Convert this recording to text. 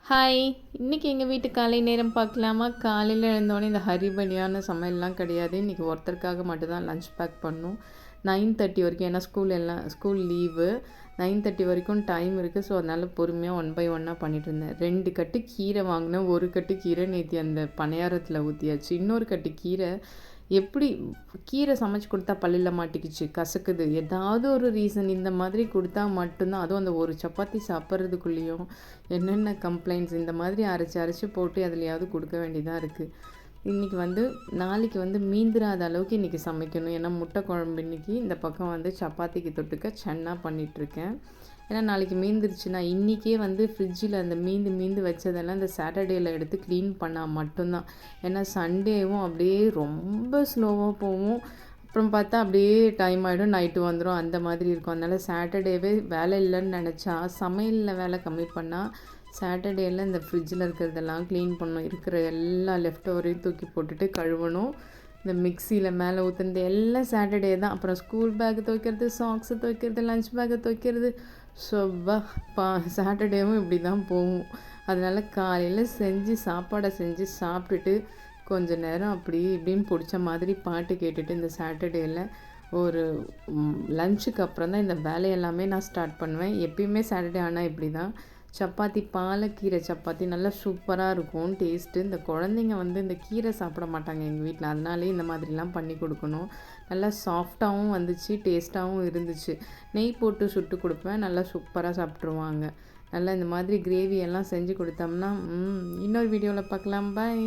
Hi! இன்றைக்கி எங்கள் வீட்டு காலை நேரம் பார்க்கலாமா? காலையில் எழுந்தோடனே இந்த ஹரிபரியான சமையல்லாம் கிடையாது. இன்றைக்கி ஒருத்தருக்காக மட்டும்தான் லஞ்ச் பேக் பண்ணணும். 9:30 வரைக்கும், ஏன்னா ஸ்கூல் லீவு. 9:30 வரைக்கும் டைம் இருக்குது. ஸோ அதனால் பொறுமையாக ஒன் பை ஒன்னாக பண்ணிகிட்ருந்தேன். 2 கட்டு கீரை வாங்கினேன். ஒரு கட்டு கீரை நேற்று அந்த பணியாரத்தில் ஊற்றியாச்சு. இன்னொரு கட்டு கீரை எப்படி கீரை சமைச்சு கொடுத்தா பல்லில் மாட்டிக்கிச்சு, கசக்குது, ஏதாவது ஒரு ரீசன் இந்த மாதிரி கொடுத்தா மட்டும்தான். அதுவும் அந்த ஒரு சப்பாத்தி சாப்பிட்றதுக்குள்ளேயும் என்னென்ன கம்ப்ளைண்ட்ஸ் இந்த மாதிரி அரைச்சி போட்டு அதுலையாவது கொடுக்க வேண்டியதாக இருக்குது. இன்றைக்கி நாளைக்கு மீந்திராத அளவுக்கு இன்றைக்கி சமைக்கணும். ஏன்னா முட்டை குழம்பு இன்றைக்கி இந்த பக்கம் சப்பாத்திக்கு தொட்டுக்க சன்னா பண்ணிகிட்ருக்கேன். ஏன்னா நாளைக்கு மீந்துருச்சுன்னா இன்றைக்கே ஃப்ரிட்ஜில் அந்த மீந்து வச்சதெல்லாம் இந்த சாட்டர்டேயில் எடுத்து க்ளீன் பண்ணால் மட்டும்தான். ஏன்னா சண்டேவும் அப்படியே ரொம்ப ஸ்லோவாக போகும். அப்புறம் பார்த்தா அப்படியே டைம் ஆகிடும், நைட்டு வந்துடும், அந்த மாதிரி இருக்கும். அதனால் சாட்டர்டேவே வேலை இல்லைன்னு நினச்சா சமையலில் வேலை கம்மி பண்ணால் சாட்டர்டேயில் இந்த ஃப்ரிட்ஜில் இருக்கிறதெல்லாம் க்ளீன் பண்ணணும். இருக்கிற எல்லா லெஃப்ட் ஓவரையும் தூக்கி போட்டுட்டு கழுவணும். இந்த மிக்சியில் மேலே ஊற்றுனது எல்லாம் சாட்டர்டே தான். அப்புறம் ஸ்கூல் பேக்கு துவைக்கிறது, சாக்ஸு துவைக்கிறது, லஞ்ச் பேக்கை துவைக்கிறது, சாட்டர்டேவும் இப்படி தான் போகும். அதனால் காலையில் சாப்பாடை செஞ்சு சாப்பிட்டுட்டு கொஞ்ச நேரம் அப்படி இப்படின்னு பிடிச்ச மாதிரி பாட்டு கேட்டுட்டு இந்த சாட்டர்டேயில் ஒரு லஞ்சுக்கு அப்புறம் தான் இந்த வேலையெல்லாமே நான் ஸ்டார்ட் பண்ணுவேன். எப்பயுமே சாட்டர்டே ஆனால் இப்படி தான். சப்பாத்தி, பாலக்கீரை சப்பாத்தி நல்லா சூப்பராக இருக்கும் டேஸ்ட்டு. இந்த குழந்தைங்க இந்த கீரை சாப்பிட மாட்டாங்க எங்கள் வீட்டில். அதனாலே இந்த மாதிரிலாம் பண்ணி கொடுக்கணும். நல்லா சாஃப்டாகவும் வந்துச்சு, டேஸ்ட்டாகவும் இருந்துச்சு. நெய் போட்டு சுட்டு கொடுப்பேன், நல்லா சூப்பராக சாப்பிட்ருவாங்க. நல்லா இந்த மாதிரி கிரேவி எல்லாம் செஞ்சு கொடுத்தோம்னா இன்னொரு வீடியோவில் பார்க்கலாம். பாய்.